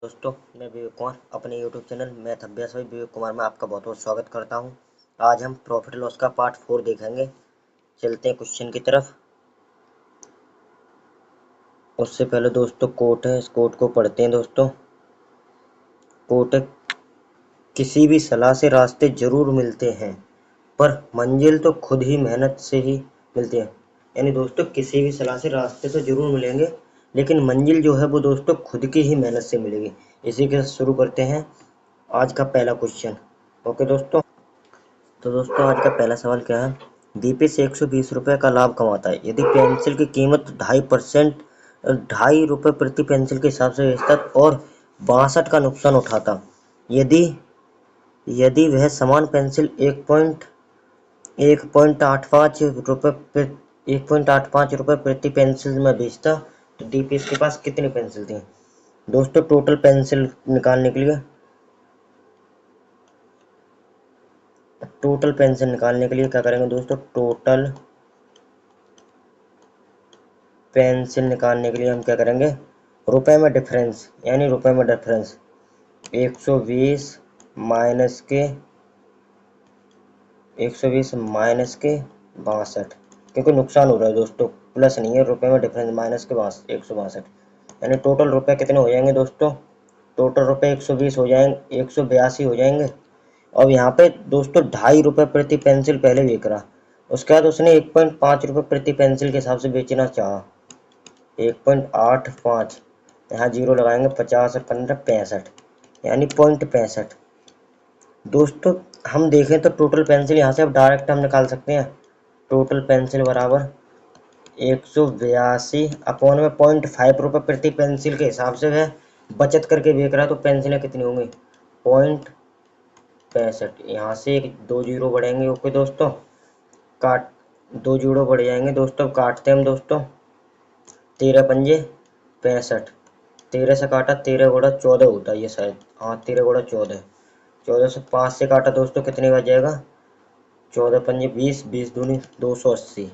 दोस्तों, मैं विवेक कुमार अपने यूट्यूब चैनल मैथ अभ्यास बाई विवेक कुमार में आपका बहुत बहुत स्वागत करता हूं। आज हम प्रॉफिट लॉस का पार्ट 4 देखेंगे। चलते हैं क्वेश्चन की तरफ। उससे पहले दोस्तों कोट है, इस कोट को पढ़ते हैं। दोस्तों कोट है, किसी भी सलाह से रास्ते जरूर मिलते हैं पर मंजिल तो खुद ही मेहनत से ही मिलती है। यानी दोस्तों किसी भी सलाह से रास्ते तो जरूर मिलेंगे, लेकिन मंजिल जो है वो दोस्तों खुद की ही मेहनत से मिलेगी। इसी के साथ शुरू करते हैं आज का पहला क्वेश्चन। ओके दोस्तों, तो दोस्तों आज का पहला सवाल क्या है। दीपे से 120 रुपये का लाभ कमाता है। यदि पेंसिल की कीमत 2.5% प्रति पेंसिल के हिसाब से बेचता और 62 का नुकसान उठाता, यदि यदि वह समान पेंसिल 1.85 रुपये 1.85 रुपये प्रति पेंसिल में बेचता तो दीपे के पास कितनी पेंसिल थी। दोस्तों टोटल पेंसिल निकालने के लिए क्या करेंगे दोस्तों, टोटल पेंसिल निकालने के लिए हम क्या करेंगे, रुपए में डिफरेंस, यानी रुपए में डिफरेंस 120 माइनस के 62, क्योंकि नुकसान हो रहा है दोस्तों, प्लस नहीं है, रुपए में डिफरेंस माइनस के 162, यानी टोटल रुपए कितने हो जाएंगे दोस्तों, टोटल रुपए 120 हो जाएंगे, 182 हो जाएंगे। और यहाँ पे दोस्तों 2.5 रुपये प्रति पेंसिल पहले बेच रहा, उसके बाद उसने 1.5 रुपये प्रति पेंसिल के हिसाब से बेचना चाहा, 1.85, यहाँ जीरो लगाएंगे, 50 और 15 65, यानी 0.65। दोस्तों हम देखें तो टोटल पेंसिल यहाँ से अब डायरेक्ट हम निकाल सकते हैं। टोटल पेंसिल बराबर 182 अपॉन में 0.5 रुपये प्रति पेंसिल के हिसाब से वह बचत करके बेच रहा है, तो पेंसिलें कितनी होंगी, 0.65। यहाँ से एक 2 जीरो बढ़ेंगे। ओके दोस्तों, काट 2 जीरो बढ़ जाएंगे दोस्तों, काटते हैं हम दोस्तों, 13 पंजे 65, 13 से काटा 13 गुणा 14 होता है ये शायद, हाँ 13 गुणा 14, 14 से 5 से काटा दोस्तों कितने बच जाएगा, 14 पंजे 20, 20 दूनी 280,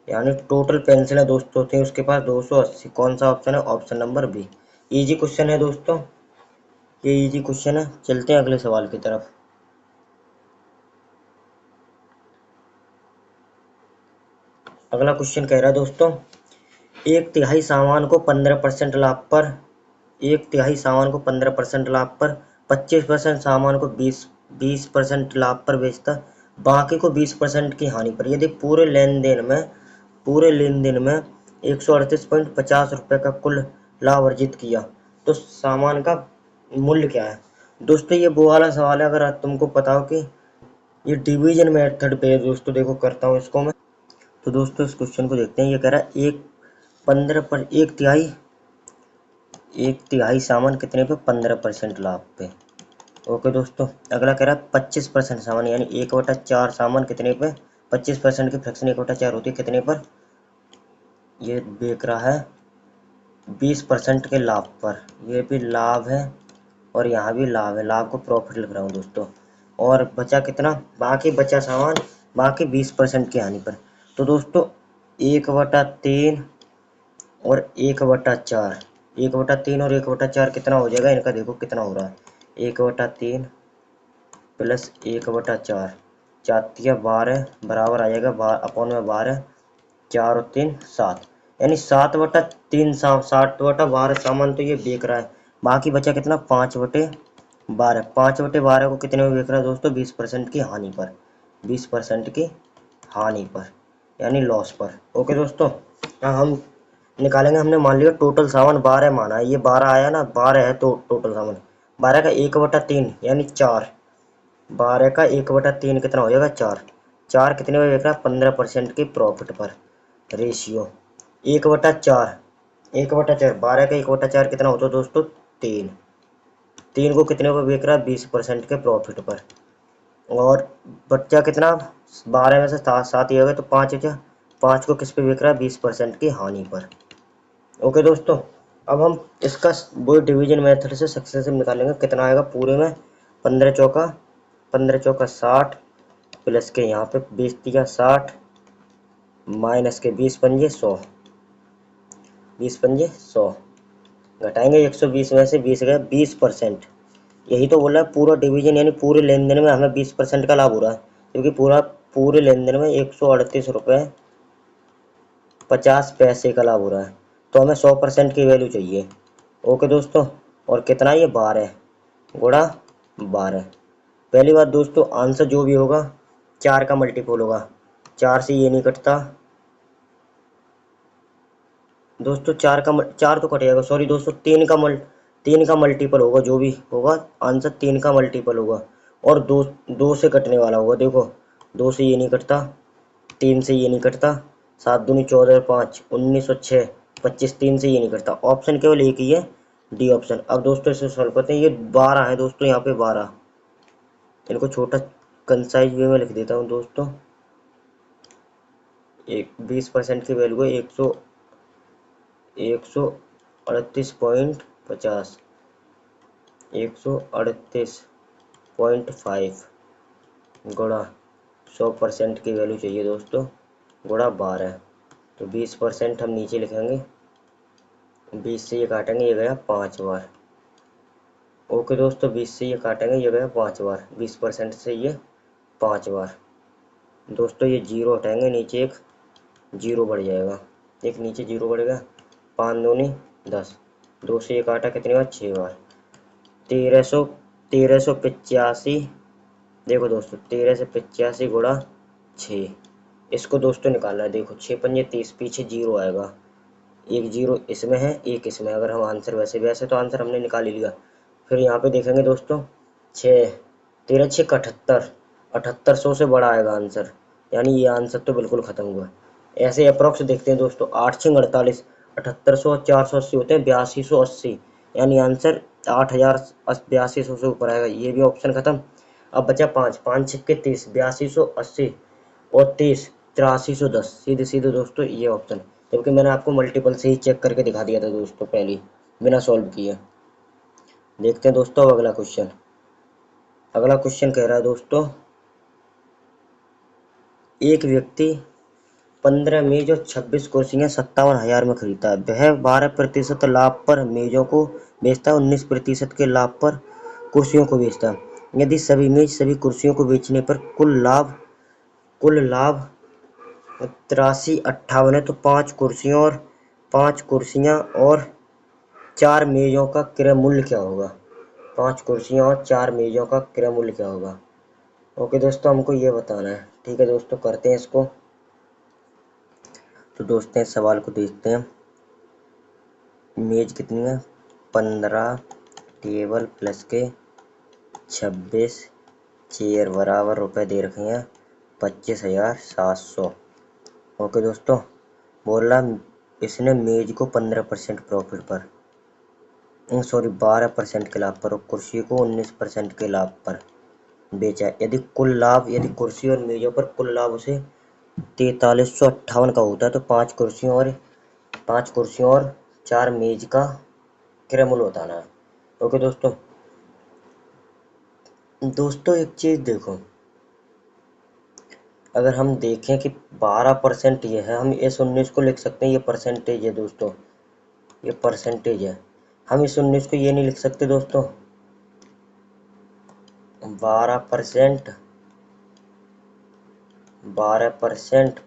यानी टोटल पेंसिलें दोस्तों थी उसके पास 280। कौन सा ऑप्शन है, option number B. Easy question है दोस्तों, ये इजी क्वेश्चन है। चलते हैं अगले सवाल की तरफ। अगला क्वेश्चन कह रहा है दोस्तों, एक तिहाई सामान को 15% लाभ पर 25% सामान को 20% लाभ पर बेचता, बाकी को 20% की हानि पर। यदि पूरे लेन देन में 138.50 रुपये का कुल लाभ अर्जित किया तो सामान का मूल्य क्या है। दोस्तों ये वो वाला सवाल है, अगर तुमको पता हो कि ये डिवीजन मेथड पे है दोस्तों, देखो करता हूँ इसको मैं। तो दोस्तों इस क्वेश्चन को देखते हैं। ये कह रहा है एक तिहाई सामान कितने पे, 15% लाभ पे। ओके दोस्तों, अगला कह रहा है 25% सामान, यानी 1/4 सामान कितने पे, 25% की फ्रैक्शन 1/4 होती है कितने पर, ये बेच रहा है 20% के लाभ पर। ये भी लाभ है और यहाँ भी लाभ है, लाभ को प्रॉफिट लिख रहा हूँ दोस्तों। और बचा कितना, बाकी बचा सामान, बाकी 20% की हानि पर। तो दोस्तों 1/3 और 1/4, 1/3 और 1/4 कितना हो जाएगा, इनका देखो कितना हो रहा है, 1/3 प्लस 1/4, 4×12 बराबर आ जाएगा अपॉन में 12, 4 और 3 7, यानी 7/3 7/12 सामान तो ये बेच रहा है। बाकी बचा कितना, 5/12, 5/12 को कितने में बेच रहा है दोस्तों, 20% की हानि पर, 20% की हानि पर, यानी लॉस पर। ओके दोस्तों, हम निकालेंगे। हमने मान लिया टोटल सामान 12 माना है, ये 12 आया ना, 12 है तो टोटल सामान, 12 का 1/3 यानी 4, 12 का 1/3 कितना हो जाएगा, 4, 4 कितने में बेच रहा है, 15% की प्रॉफिट पर। रेशियो 1/4, 1/4, 12 का 1/4 कितना होता है दोस्तों, 3, 3 को कितने पर बेच रहा है, 20% के प्रॉफिट पर। और बच्चा कितना, 12 में से 7 ही हो गए तो 5 बचा, 5 को किस पे बेच रहा है, 20% की हानि पर। ओके दोस्तों, अब हम इसका वो डिवीजन मेथड से सक्सेसिव निकालेंगे। कितना आएगा पूरे में, 15 चौका 60 प्लस के यहाँ पे 20×60 माइनस के 20 पंजे 100, 20 पंजे 100, घटाएंगे 120 में से 20 गया 20%। यही तो बोला है पूरा डिवीजन, यानी पूरे लेन देन में हमें 20% का लाभ हो रहा है, क्योंकि पूरे लेन देन में 138 रुपये 50 पैसे का लाभ हो रहा है। तो हमें 100% की वैल्यू चाहिए। ओके दोस्तों, और कितना, ये 12 गुणा 12। पहली बात दोस्तों, आंसर जो भी होगा 4 का मल्टीपल होगा, 4 से ये नहीं कटता दोस्तों, 4 तो कट जाएगा, सॉरी दोस्तों, 3 का मल्टीपल होगा, जो भी होगा आंसर 3 का मल्टीपल होगा। और दो दो से कटने वाला होगा, देखो 2 से ये नहीं कटता, 3 से ये नहीं कटता, 7 दूनी 14 और 5 19 और 6 25, 3 से ये नहीं कटता। ऑप्शन केवल एक ही है, डी ऑप्शन। अब दोस्तों इसे सॉल्व करते हैं। ये 12 है दोस्तों, यहाँ पे 12, इनको छोटा कंसाइज वे में लिख देता हूँ दोस्तों। एक 20% की वैल्यू है 138.50, 138.5 गुणा 100% की वैल्यू चाहिए दोस्तों, गुणा 12। तो 20% हम नीचे लिखेंगे, 20 से ये काटेंगे, ये गया 5 बार। ओके दोस्तों, 20 से ये काटेंगे, ये गया 5 बार, 20% से ये 5 बार। दोस्तों ये जीरो हटाएंगे, नीचे एक जीरो बढ़ जाएगा, एक नीचे जीरो बढ़ेगा, 5 दूनी 10, 2 से ये काटा कितनी बार, 6 बार। 1385, देखो दोस्तों 1385 गुणा 6, इसको दोस्तों निकालना है। देखो 6 पंजे 30, पीछे जीरो आएगा, एक जीरो इसमें है, एक इसमें। अगर हम आंसर वैसे तो आंसर हमने निकाल ही लिया। फिर यहाँ पे देखेंगे दोस्तों, 6 13 6 78, 7800 से बड़ा आएगा आंसर, यानी ये आंसर तो बिल्कुल खत्म हुआ। ऐसे अप्रोक्स देखते हैं दोस्तों, 8 6 48, 7800 और 480 होते हैं 8280, यानी आंसर 8082 से ऊपर आएगा, ये भी ऑप्शन खत्म। अब बचा 5 5 6 30, 8280 और 30 8310, सीधे सीधे दोस्तों ये ऑप्शन। जबकि मैंने आपको मल्टीपल से ही चेक करके दिखा दिया था दोस्तों पहले ही, बिना सॉल्व किए। देखते हैं दोस्तों अब अगला क्वेश्चन। अगला क्वेश्चन कह रहा है दोस्तों, एक व्यक्ति 15 मेज और 26 कुर्सियां 57,000 में खरीदता है। वह 12% लाभ पर मेजों को बेचता है, 19% के लाभ पर कुर्सियों को बेचता है। यदि सभी मेज सभी कुर्सियों को बेचने पर कुल लाभ 8358 है, तो 5 कुर्सियां और 4 मेजों का क्रय मूल्य क्या होगा। 5 कुर्सियां और 4 मेजों का क्रय मूल्य क्या होगा। ओके दोस्तों, हमको ये बताना है। ठीक है दोस्तों, करते हैं इसको। तो दोस्तों इस सवाल को देखते हैं। मेज कितनी है, 15, टेबल प्लस के 26, चेयर बराबर रुपए दे रखे हैं 25,700। ओके दोस्तों, बोल रहा इसने मेज को 15% प्रॉफिट पर, सॉरी 12% के लाभ पर, और कुर्सी को 19% के लाभ पर बेचा। यदि कुर्सी और मेजों पर कुल लाभ उसे 4358 का होता है, तो 5 कुर्सियों और 4 मेज का क्रय मूल्य बताना है। ओके दोस्तों एक चीज देखो, अगर हम देखें कि 12% ये है, हम इस 19 को लिख सकते हैं, ये परसेंटेज है दोस्तों, ये परसेंटेज है। हम इस 19 को ये नहीं लिख सकते दोस्तों, 12%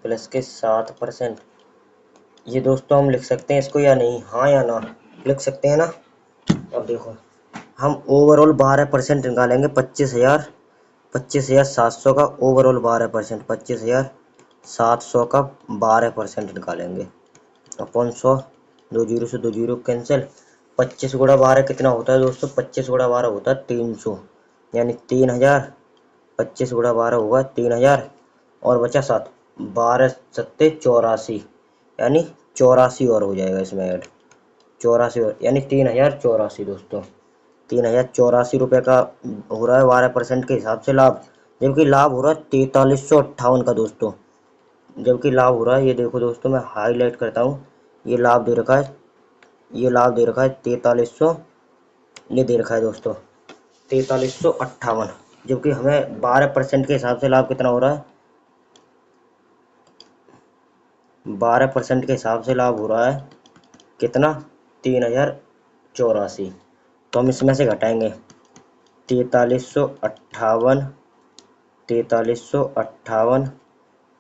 प्लस के 7%, ये दोस्तों हम लिख सकते हैं इसको या नहीं, हाँ या ना, लिख सकते हैं ना। अब देखो, हम ओवरऑल 12% निकालेंगे, 25,700 का ओवरऑल 12%, 25,700 का 12% निकालेंगे अपॉन 100, 2 जीरो से 2 जीरो कैंसिल। 25 गुणा 12 कितना होता है दोस्तों, 25 गुणा 12 होता है 300, यानी 3000, 25 गुणा 12 होगा 3000, और बचा 7, 12 सत्ते 84, यानी 84 और हो जाएगा इसमें ऐड, 84 और, यानी 3084 दोस्तों, 3084 का हो रहा है 12% के हिसाब से लाभ। जबकि लाभ हो रहा है 4358 का दोस्तों, जबकि लाभ हो रहा है, ये देखो दोस्तों मैं हाईलाइट करता हूँ, ये लाभ दे रखा है, ये लाभ दे रखा है 4300, ये दे रखा है दोस्तों 4358। जबकि हमें 12% के हिसाब से लाभ कितना हो रहा है, 12% के हिसाब से लाभ हो रहा है कितना, 3000, 84। तो हम इसमें से घटाएंगे 4358, 4358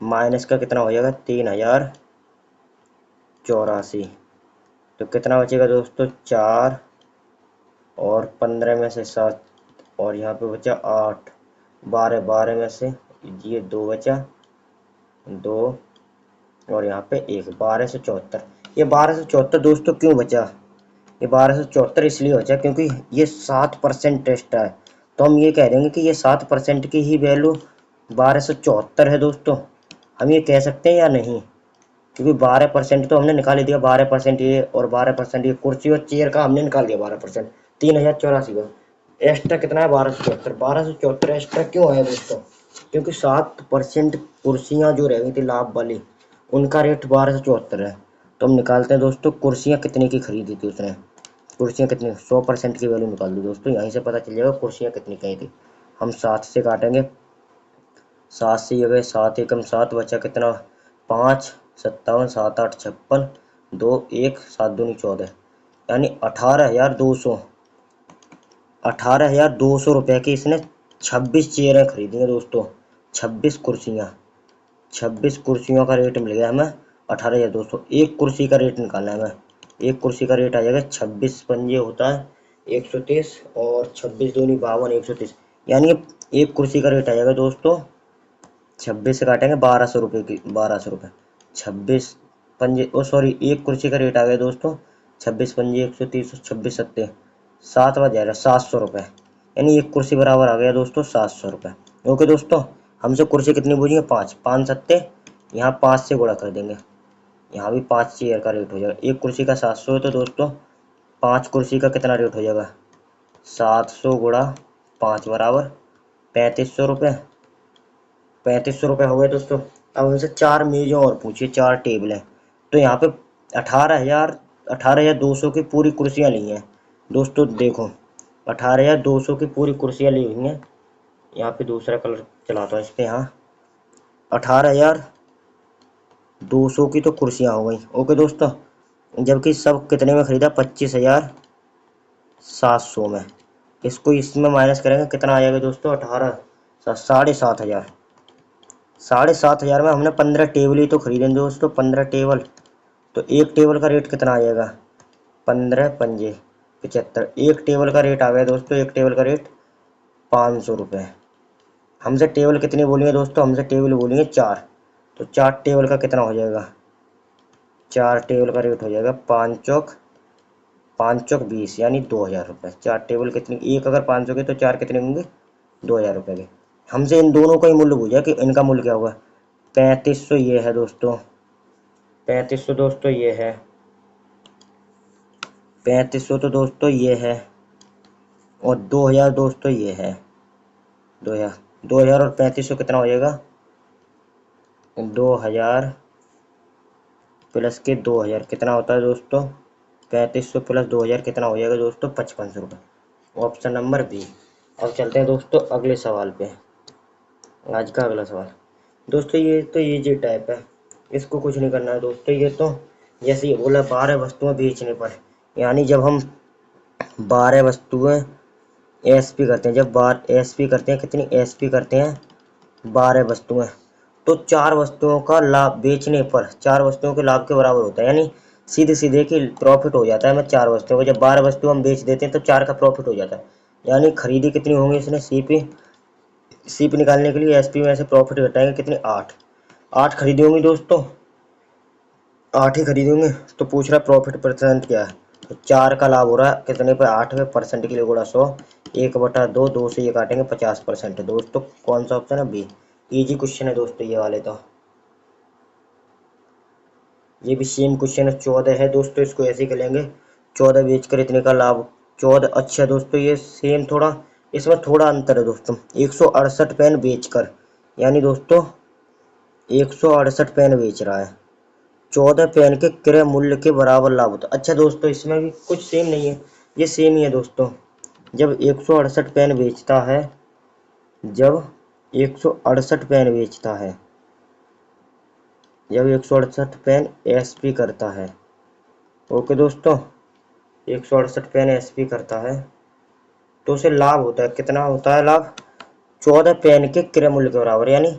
माइनस का कितना हो जाएगा 3084। तो कितना बचेगा दोस्तों 4 और 15 में से 7 और यहाँ पे बचा 8, 12, 12 में से ये 2 बचा, 2 और यहाँ पे 1, 1274। ये 1274 दोस्तों क्यों बचा? ये 1274 इसलिए बचा क्योंकि ये 7% टेस्ट है। तो हम ये कह देंगे कि ये 7% की ही वैल्यू 1274 है दोस्तों। हम ये कह सकते हैं या नहीं? क्योंकि 12% तो हमने निकाल ही दिया, 12% ये और 12% ये कुर्सी और चेयर का हमने निकाल दिया 12%, 3084 का। एक्स्ट्रा कितना है 1274। 1274 एक्स्ट्रा क्यों आया दोस्तों? क्योंकि 7% कुर्सियाँ जो रह गई थी लाभ वाली, उनका रेट 1274 है। तो हम निकालते हैं दोस्तों कुर्सियाँ कितने की खरीदी थी उसने। कुर्सियाँ कितनी, 100% की वैल्यू निकाल दी दोस्तों, यहीं से पता चल जाएगा कुर्सियाँ कितनी कही थी। हम 7 से काटेंगे, 7 से ये गए 7 एकम 7, बचा कितना 5, 57, 7, 8, 56, 2, 1, 7 दूनी 14, यानी 18,200, 18,200 रुपये की इसने 26 चेयरें खरीदी हैं दोस्तों। 26 कुर्सियाँ, 26 कुर्सियों का रेट मिल गया हमें 18,200। एक कुर्सी का रेट निकालना है हमें। एक कुर्सी का रेट आ जाएगा 26 पंजे होता है 130 और 26 दूनी 52, 130, यानी एक कुर्सी का रेट आ जाएगा दोस्तों 26 से काटेंगे 1200 रुपये की, 1200 रुपये। 26 पंजे सॉरी, एक कुर्सी का रेट आ गया दोस्तों 26 पंजे 130, 26 सत्ते 7 बज जाएगा 700 रुपये, यानी एक कुर्सी बराबर आ गया दोस्तों 700 रुपये। ओके दोस्तों, हमसे कुर्सी कितनी पूछी है 5, 5 सत्ते, यहाँ 5 से गुणा कर देंगे, यहाँ भी 5 चेयर का रेट हो जाएगा। एक कुर्सी का 700 है तो दोस्तों 5 कुर्सी का कितना रेट हो जाएगा 700 गुणा 5 बराबर 3500 रुपये। 3500 रुपये हो गए दोस्तों। अब हमसे 4 मेज़ों और पूछिए, 4 टेबल हैं, तो यहाँ पे 18,200 की पूरी कुर्सियाँ ली हैं दोस्तों। देखो 18,200 की पूरी कुर्सियाँ ली हुई हैं। यहाँ पे दूसरा कलर चलाता हूँ इस पर। यहाँ 18,200 की तो कुर्सियाँ हो गई। ओके दोस्तों, जबकि सब कितने में खरीदा 25,700 में। इसको इसमें माइनस करेंगे कितना आ जाएगा दोस्तों 18, 7,500। 7,500 में हमने 15 टेबल ही तो खरीदे दोस्तों, 15 टेबल। तो एक टेबल का रेट कितना आ जाएगा 15 पंजे 75। एक टेबल का रेट आ गया दोस्तों, एक टेबल का रेट 500 रुपये। हमसे टेबल कितनी बोलेंगे दोस्तों, हमसे टेबल बोलेंगे 4। तो 4 टेबल का कितना हो जाएगा, 4 टेबल का रेट हो जाएगा 5 चौक 20, यानी 2,000 रुपये। 4 टेबल कितनी, एक अगर 500 के तो 4 कितने होंगे 2,000 रुपये के। हमसे इन दोनों का ही मूल्य पूछा कि इनका मूल्य क्या होगा। 3500 ये है दोस्तों, 3500 दोस्तों ये है, 3500 तो दोस्तों ये है, और 2,000 दोस्तों ये है। 2,000, 2,000 और 3500 कितना हो जाएगा 2,000 प्लस के 2,000 कितना होता है दोस्तों 3500 प्लस 2,000 कितना हो जाएगा दोस्तों 5500 रुपये। Option number B. अब चलते हैं दोस्तों अगले सवाल पे। आज का अगला सवाल दोस्तों, ये तो इजी टाइप है, इसको कुछ नहीं करना है दोस्तों। ये तो जैसे ये बोला 12 वस्तुएं बेचने पर, यानी जब हम 12 वस्तुएं एसपी करते हैं, जब बार एसपी करते हैं, कितनी एसपी करते हैं 12 वस्तुएं, तो 4 वस्तुओं का लाभ बेचने पर 4 वस्तुओं के लाभ के बराबर होता है, यानी सीधे सीधे कि प्रॉफिट हो जाता है हमें 4 वस्तुओं को। जब 12 वस्तु हम बेच देते हैं तो 4 का प्रॉफिट हो जाता है, यानी खरीदी कितनी होंगी इसने सीपी निकालने के लिए एसपी में से प्रॉफिट घटाएंगे कितनी 8, 8 खरीदी होंगी दोस्तों, 8 ही खरीदी होंगे। तो पूछ रहा है प्रॉफिट परसेंट क्या है, तो 4 का लाभ हो रहा है कितने पे 8 में, परसेंट के लिए गुणा 100, 1/2, 2 से ये काटेंगे 50% है दोस्तों। कौन सा ऑप्शन है बी। इजी क्वेश्चन है दोस्तों ये वाले तो। ये भी सेम क्वेश्चन है, 14 है दोस्तों, इसको ऐसे ही कर लेंगे 14 बेचकर इतने का लाभ 14। अच्छा दोस्तों, ये सेम थोड़ा इसमें थोड़ा अंतर है दोस्तों। 168 पेन बेचकर, यानी दोस्तों 168 पेन बेच रहा है, 14 पेन के क्रय मूल्य के बराबर लाभ होता है। अच्छा दोस्तों, इसमें भी कुछ सेम नहीं है, ये सेम ही है दोस्तों। जब 168 पेन बेचता है, जब 168 पेन बेचता है, जब 168 पेन एसपी करता है। ओके दोस्तों, 168 पेन एसपी करता है तो उसे लाभ होता है, कितना होता है लाभ? 14 पेन के क्रय मूल्य के बराबर। यानी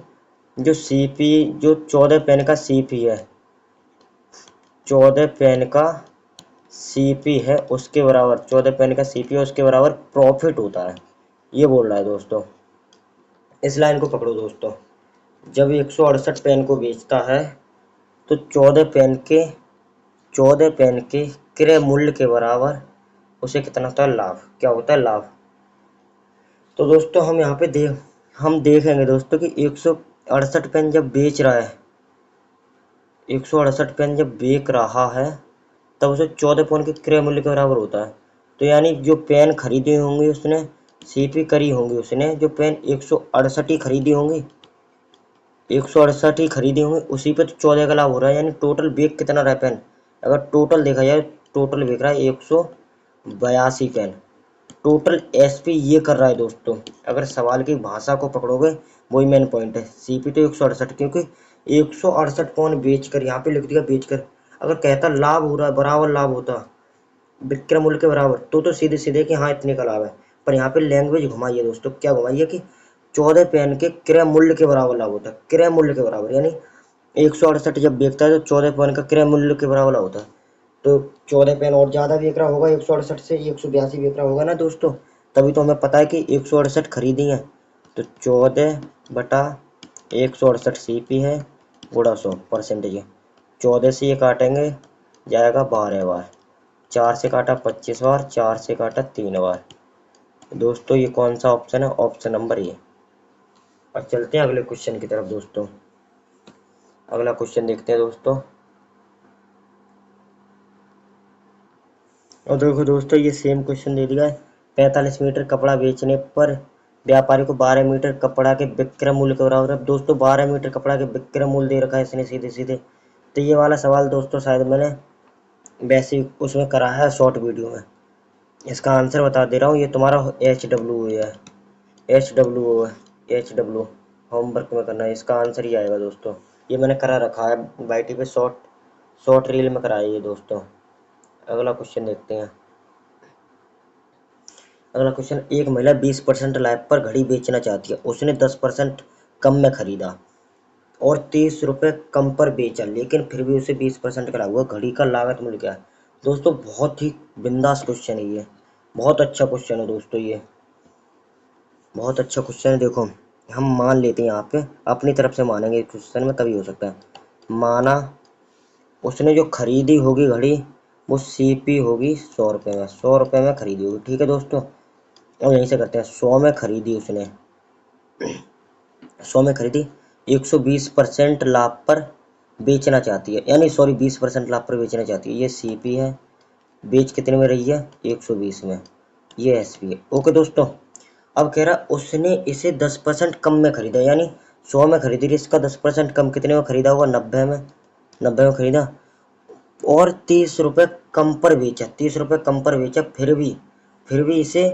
जो सीपी, जो 14 पेन का सीपी है, 14 पेन का सीपी है उसके बराबर, 14 पेन का सीपी है उसके बराबर प्रॉफिट होता है, ये बोल रहा है दोस्तों। इस लाइन को पकड़ो दोस्तों, जब 168 पेन को बेचता है तो 14 पेन के क्रय मूल्य के बराबर उसे कितना होता है? लाभ। क्या होता है? लाभ। तो दोस्तों हम देखेंगे दोस्तों कि 168 पेन जब बेच रहा है, 168 पेन जब बेच रहा है तब उसे 14 पेन के क्रय मूल्य के बराबर होता है। तो यानी जो पेन खरीदी होंगी उसने, सीपी करी होंगी उसने, जो पेन 168 ही खरीदी होंगी, 168 ही खरीदी होंगी, उसी पे तो 14 का लाभ हो रहा है। यानी टोटल बिक कितना रहा है पेन? अगर टोटल देखा जाए, टोटल बिक रहा है 182 पेन। टोटल एसपी ये कर रहा है दोस्तों। अगर सवाल की भाषा को पकड़ोगे वही मेन पॉइंट है। सीपी तो 168, क्योंकि 168 पौन बेच कर, यहाँ पे लिख दिया बेच कर, अगर कहता लाभ हो रहा है, बराबर लाभ होता विक्रय मूल्य के बराबर, तो सीधे सीधे कि हाँ इतने का लाभ है। पर यहाँ पे लैंग्वेज घुमाई है दोस्तों। क्या घुमाई है? कि 14 पेन के क्रय मूल्य के बराबर लाभ होता है, क्रय मूल्य के बराबर। यानी 168 जब बेचता है तो 14 पेन का क्रय मूल्य के बराबर लाभ होता है। तो 14 पेन और ज़्यादा बेच रहा होगा 168 से, 182 बेच रहा होगा ना दोस्तों, तभी तो हमें पता है कि 168 खरीदी है। तो 14 बटा 168 सीपी है गुणा 100 परसेंटेज है। 14 से ये काटेंगे जाएगा 12 बार, 4 से काटा 25 बार, 4 से काटा 3 बार। दोस्तों ये कौन सा ऑप्शन है? Option number A. और चलते हैं अगले क्वेश्चन की तरफ दोस्तों। अगला क्वेश्चन देखते हैं दोस्तों। और देखो दोस्तों ये सेम क्वेश्चन दे दिया है। 45 मीटर कपड़ा बेचने पर व्यापारी को 12 मीटर कपड़ा के विक्रय मूल्य के बराबर है। दोस्तों 12 मीटर कपड़ा के विक्रय मूल्य दे रखा है इसने सीधे सीधे। तो ये वाला सवाल दोस्तों शायद मैंने बेसिक उसमें कराया है शॉर्ट वीडियो में। इसका आंसर बता दे रहा हूँ, ये तुम्हारा HW है, HW होमवर्क में करना है। इसका आंसर ही आएगा दोस्तों। ये मैंने करा रखा है वाईटी पे, शॉर्ट रील में कराया ये दोस्तों। अगला क्वेश्चन देखते हैं। अगला क्वेश्चन, एक महिला 20% लाभ पर घड़ी बेचना चाहती है। उसने 10% कम में खरीदा और 30 रुपये कम पर बेचा, लेकिन फिर भी उसे 20% का लाभ हुआ। घड़ी का लागत मूल्य क्या है? दोस्तों बहुत ही बिंदास क्वेश्चन है ये, बहुत अच्छा क्वेश्चन है दोस्तों, ये बहुत अच्छा क्वेश्चन है। देखो हम मान लेते हैं, यहाँ पे अपनी तरफ से मानेंगे इस क्वेश्चन में, तभी हो सकता है। माना उसने जो खरीदी होगी घड़ी, वो सीपी होगी 100 रुपये में, 100 रुपये में खरीदी होगी, ठीक है दोस्तों। और यहीं से करते हैं, 100 में खरीदी उसने, 100 में खरीदी, 120% लाभ पर बेचना चाहती है, यानी सॉरी 20% लाभ पर बेचना चाहती है। ये सीपी है, बेच कितने में रही है? 120 में। ये एसपी है। ओके दोस्तों, अब कह रहा उसने इसे 10% कम में खरीदा, यानी 100 में खरीदी, इसका 10% कम कितने में खरीदा होगा? 90 में, 90 में खरीदा और 30 रुपये कम पर बेचा, 30 रुपये कम पर बेचा, फिर भी इसे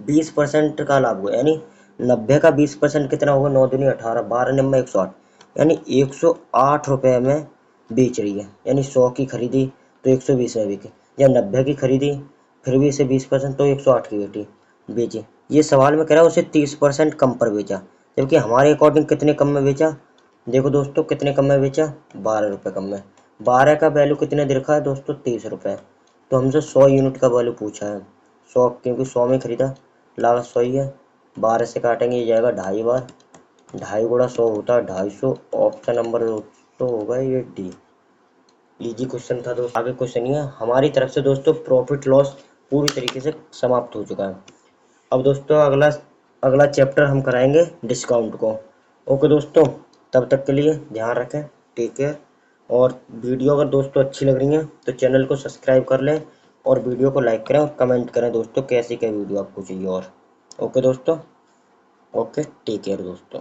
20% का लाभ हुआ। यानी 90 का 20% कितना होगा? 9 दूनी 18, 12 नंबर 108, यानी 108 रुपये में बेच रही है। यानी 100 की खरीदी तो 120 में बिकी, या 90 की खरीदी फिर भी इसे 20% तो 108 की बेची। ये सवाल में कह रहा है उसे 30% कम पर बेचा, जबकि हमारे अकॉर्डिंग कितने कम में बेचा? देखो दोस्तों कितने कम में बेचा? 12 रुपये कम में। 12 का वैल्यू कितने दे रखा है दोस्तों? 30 रुपये। तो हमसे 100 यूनिट का वैल्यू पूछा है, 100, क्योंकि 100 में खरीदा, लागत 100 ही है। 12 से काटेंगे ये जाएगा 2.5 बार, 2.5 गुणा 100 होता है 250। ऑप्शन नंबर तो होगा ये डी। इजी क्वेश्चन था दोस्तों। आगे क्वेश्चन ये हमारी तरफ से दोस्तों प्रॉफिट लॉस पूरी तरीके से समाप्त हो चुका है। अब दोस्तों अगला अगला चैप्टर हम कराएंगे डिस्काउंट को। ओके दोस्तों, तब तक के लिए ध्यान रखें, टेक केयर। और वीडियो अगर दोस्तों अच्छी लग रही है तो चैनल को सब्सक्राइब कर लें और वीडियो को लाइक करें और कमेंट करें दोस्तों कैसी क्या वीडियो आपको चाहिए। और ओके दोस्तों, ओके टेक केयर दोस्तों।